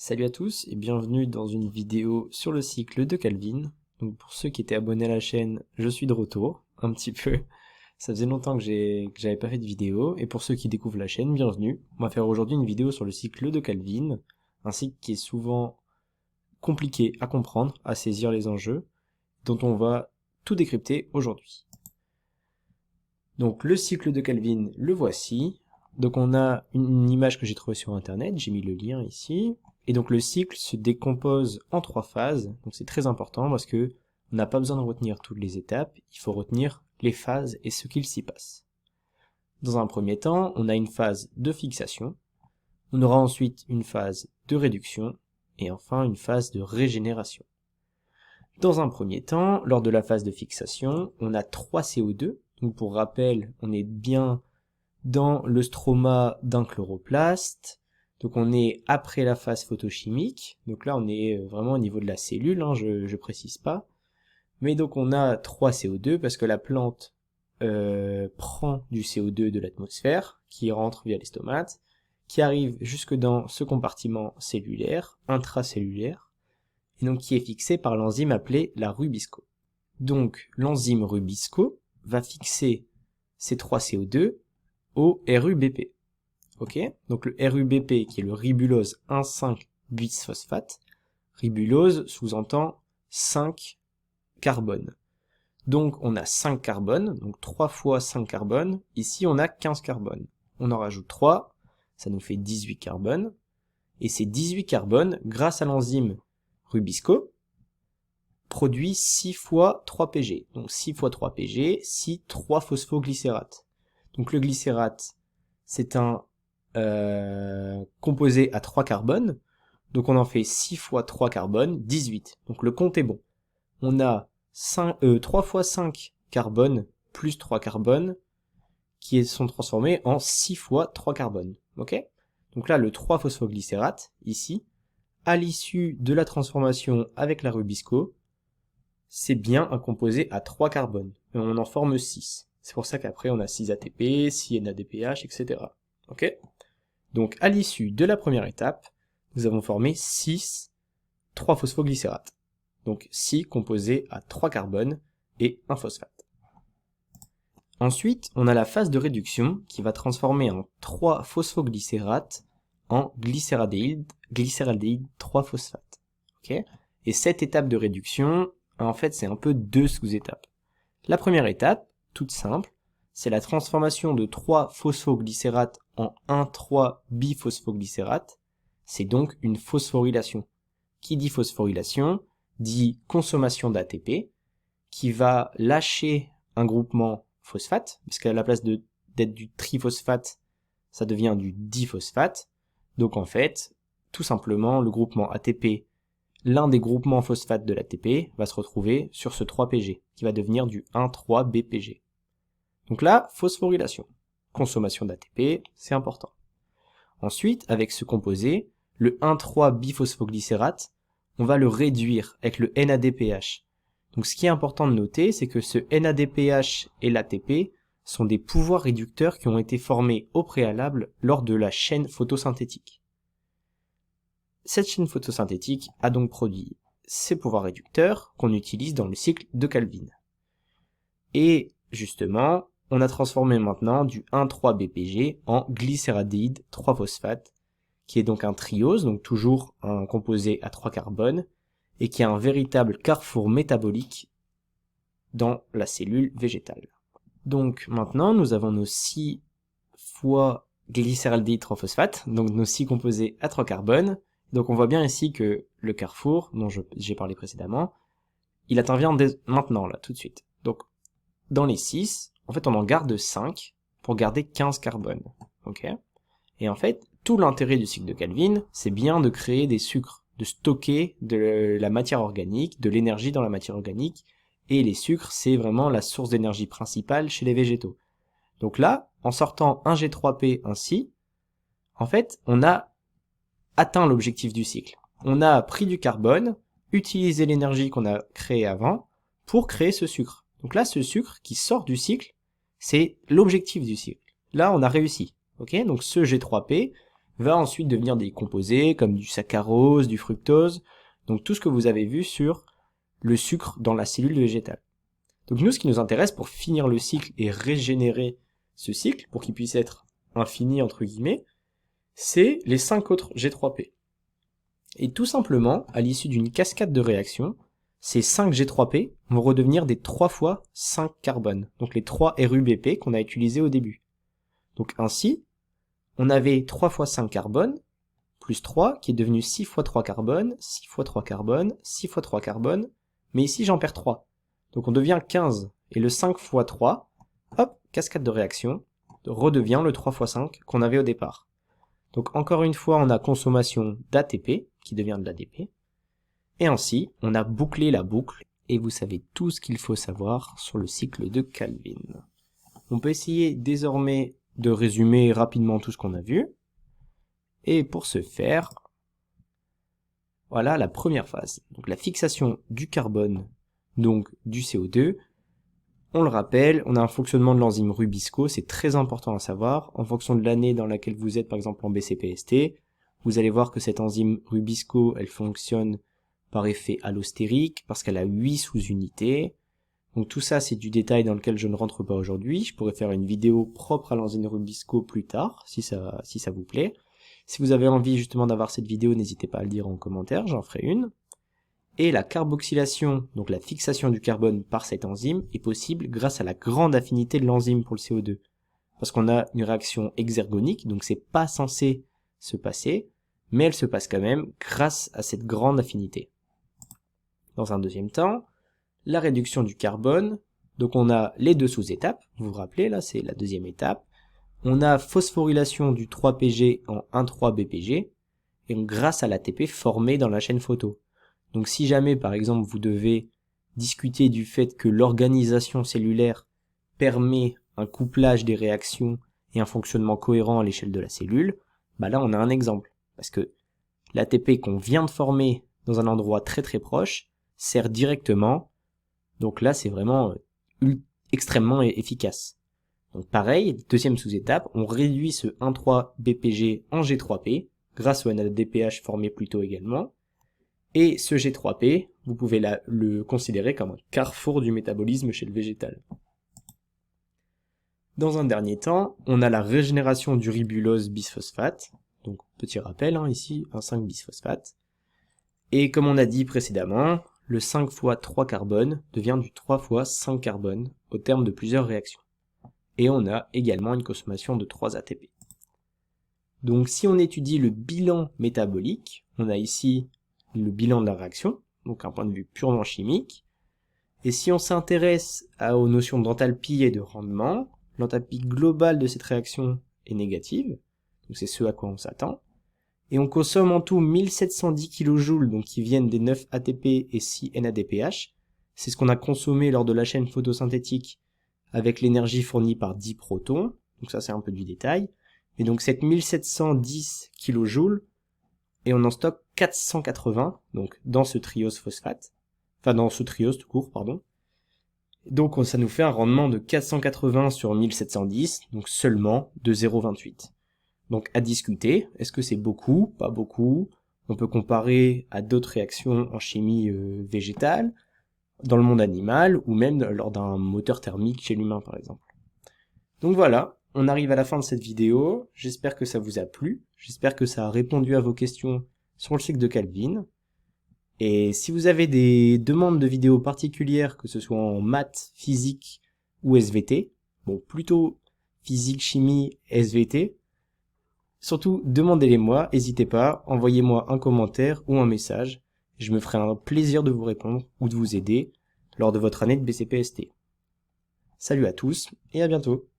Salut à tous et bienvenue dans une vidéo sur le cycle de Calvin. Donc pour ceux qui étaient abonnés à la chaîne, je suis de retour, un petit peu. Ça faisait longtemps que j'avais pas fait de vidéo, et pour ceux qui découvrent la chaîne, bienvenue. On va faire aujourd'hui une vidéo sur le cycle de Calvin, un cycle qui est souvent compliqué à comprendre, à saisir les enjeux, dont on va tout décrypter aujourd'hui. Donc le cycle de Calvin, le voici. Donc on a une image que j'ai trouvée sur internet, j'ai mis le lien ici. Et donc le cycle se décompose en 3 phases, donc c'est très important parce que on n'a pas besoin de retenir toutes les étapes, il faut retenir les phases et ce qu'il s'y passe. Dans un premier temps, on a une phase de fixation, on aura ensuite une phase de réduction, et enfin une phase de régénération. Dans un premier temps, lors de la phase de fixation, on a 3 CO2, donc pour rappel, on est bien dans le stroma d'un chloroplaste. Donc on est après la phase photochimique, donc là on est vraiment au niveau de la cellule, hein, je précise pas. Mais donc on a 3 CO2 parce que la plante prend du CO2 de l'atmosphère, qui rentre via les stomates, qui arrive jusque dans ce compartiment cellulaire, intracellulaire, et donc qui est fixé par l'enzyme appelée la Rubisco. Donc l'enzyme Rubisco va fixer ces 3 CO2 au RUBP. Ok, donc le RUBP qui est le ribulose 1,5-bisphosphate, ribulose sous-entend 5 carbones. Donc on a 5 carbones, donc 3 fois 5 carbones, ici on a 15 carbones. On en rajoute 3, ça nous fait 18 carbones, et ces 18 carbones, grâce à l'enzyme Rubisco, produit 6 fois 3 Pg. Donc 6 fois 3 Pg, 6 3-phosphoglycérate. Donc le glycérate, c'est un composé à 3 carbones, donc on en fait 6 fois 3 carbones, 18. Donc le compte est bon. On a 3 fois 5 carbones plus 3 carbones qui sont transformés en 6 fois 3 carbones. Ok ? Donc là, le 3-phosphoglycérate, ici, à l'issue de la transformation avec la Rubisco, c'est bien un composé à 3 carbones. Et on en forme 6. C'est pour ça qu'après on a 6 ATP, 6 NADPH, etc. Ok ? Donc à l'issue de la première étape, nous avons formé 6 3-phosphoglycérates. Donc 6 composés à 3 carbones et un phosphate. Ensuite, on a la phase de réduction qui va transformer un 3-phosphoglycérate en glycéraldéhyde 3-phosphate. Okay ? Et cette étape de réduction, en fait, c'est un peu 2 sous-étapes. La première étape, toute simple, c'est la transformation de 3-phosphoglycérates en 1,3-biphosphoglycérate. C'est donc une phosphorylation. Qui dit phosphorylation dit consommation d'ATP, qui va lâcher un groupement phosphate, parce qu'à la place d'être du triphosphate, ça devient du diphosphate. Donc en fait, tout simplement, le groupement ATP, l'un des groupements phosphate de l'ATP, va se retrouver sur ce 3Pg, qui va devenir du 1,3-BPG. Donc là, phosphorylation. Consommation d'ATP, c'est important. Ensuite, avec ce composé, le 1,3-biphosphoglycérate, on va le réduire avec le NADPH. Donc ce qui est important de noter, c'est que ce NADPH et l'ATP sont des pouvoirs réducteurs qui ont été formés au préalable lors de la chaîne photosynthétique. Cette chaîne photosynthétique a donc produit ces pouvoirs réducteurs qu'on utilise dans le cycle de Calvin. Et justement, on a transformé maintenant du 1,3-BPG en glycéraldéhyde 3-phosphate, qui est donc un triose, donc toujours un composé à 3 carbones, et qui a un véritable carrefour métabolique dans la cellule végétale. Donc maintenant, nous avons nos 6 fois glycéraldéhyde 3-phosphate, donc nos 6 composés à 3 carbones. Donc on voit bien ici que le carrefour, dont j'ai parlé précédemment, il intervient maintenant, là, tout de suite. Donc dans les 6, en fait on en garde 5 pour garder 15 carbones. Ok ? Et en fait, tout l'intérêt du cycle de Calvin, c'est bien de créer des sucres, de stocker de la matière organique, de l'énergie dans la matière organique, et les sucres, c'est vraiment la source d'énergie principale chez les végétaux. Donc là, en sortant un G3P ainsi, en fait, on a atteint l'objectif du cycle. On a pris du carbone, utilisé l'énergie qu'on a créée avant, pour créer ce sucre. Donc là, ce sucre qui sort du cycle, c'est l'objectif du cycle. Là, on a réussi. Ok ? Donc ce G3P va ensuite devenir des composés comme du saccharose, du fructose, donc tout ce que vous avez vu sur le sucre dans la cellule végétale. Donc nous, ce qui nous intéresse pour finir le cycle et régénérer ce cycle, pour qu'il puisse être infini entre guillemets, c'est les 5 autres G3P. Et tout simplement, à l'issue d'une cascade de réactions, ces 5 G3P vont redevenir des 3 fois 5 carbone, donc les 3 RUBP qu'on a utilisés au début. Donc ainsi, on avait 3 fois 5 carbone, plus 3, qui est devenu 6 fois 3 carbone, 6 fois 3 carbone, 6 fois 3 carbone, mais ici j'en perds 3. Donc on devient 15, et le 5 fois 3, hop, cascade de réaction, redevient le 3 fois 5 qu'on avait au départ. Donc encore une fois, on a consommation d'ATP, qui devient de l'ADP, et ainsi, on a bouclé la boucle, et vous savez tout ce qu'il faut savoir sur le cycle de Calvin. On peut essayer désormais de résumer rapidement tout ce qu'on a vu, et pour ce faire, voilà la première phase, donc la fixation du carbone, donc du CO2. On le rappelle, on a un fonctionnement de l'enzyme Rubisco, c'est très important à savoir. En fonction de l'année dans laquelle vous êtes, par exemple en BCPST, vous allez voir que cette enzyme Rubisco, elle fonctionne par effet allostérique, parce qu'elle a 8 sous-unités. Donc tout ça, c'est du détail dans lequel je ne rentre pas aujourd'hui. Je pourrais faire une vidéo propre à l'enzyme Rubisco plus tard, si ça vous plaît. Si vous avez envie justement d'avoir cette vidéo, n'hésitez pas à le dire en commentaire, j'en ferai une. Et la carboxylation, donc la fixation du carbone par cette enzyme, est possible grâce à la grande affinité de l'enzyme pour le CO2. Parce qu'on a une réaction exergonique, donc c'est pas censé se passer, mais elle se passe quand même grâce à cette grande affinité. Dans un deuxième temps, la réduction du carbone, donc on a les deux sous-étapes, vous vous rappelez, là c'est la deuxième étape. On a phosphorylation du 3PG en 1,3-BPG, et grâce à l'ATP formé dans la chaîne photo. Donc si jamais, par exemple, vous devez discuter du fait que l'organisation cellulaire permet un couplage des réactions et un fonctionnement cohérent à l'échelle de la cellule, bah là on a un exemple. Parce que l'ATP qu'on vient de former dans un endroit très très proche sert directement, donc là c'est vraiment extrêmement efficace. Donc pareil, deuxième sous-étape, on réduit ce 1,3-BPG en G3P, grâce au NADPH formé plus tôt également, et ce G3P, vous pouvez le considérer comme un carrefour du métabolisme chez le végétal. Dans un dernier temps, on a la régénération du ribulose bisphosphate, donc petit rappel ici, un 5-bisphosphate, et comme on a dit précédemment, le 5 fois 3 carbone devient du 3 fois 5 carbone au terme de plusieurs réactions. Et on a également une consommation de 3 ATP. Donc si on étudie le bilan métabolique, on a ici le bilan de la réaction, donc un point de vue purement chimique. Et si on s'intéresse aux notions d'enthalpie et de rendement, l'enthalpie globale de cette réaction est négative, donc c'est ce à quoi on s'attend. Et on consomme en tout 1710 kJ, donc qui viennent des 9 ATP et 6 NADPH. C'est ce qu'on a consommé lors de la chaîne photosynthétique avec l'énergie fournie par 10 protons, donc ça c'est un peu du détail. Et donc cette 1710 kJ, et on en stocke 480, donc dans ce triose phosphate, enfin dans ce triose tout court, pardon. Donc ça nous fait un rendement de 480 sur 1710, donc seulement de 0,28. Donc à discuter, est-ce que c'est beaucoup, pas beaucoup? On peut comparer à d'autres réactions en chimie végétale, dans le monde animal, ou même lors d'un moteur thermique chez l'humain par exemple. Donc voilà, on arrive à la fin de cette vidéo, j'espère que ça vous a plu, j'espère que ça a répondu à vos questions sur le cycle de Calvin. Et si vous avez des demandes de vidéos particulières, que ce soit en maths, physique ou SVT, bon plutôt physique, chimie, SVT, surtout demandez-les-moi, n'hésitez pas, envoyez-moi un commentaire ou un message, je me ferai un plaisir de vous répondre ou de vous aider lors de votre année de BCPST. Salut à tous et à bientôt.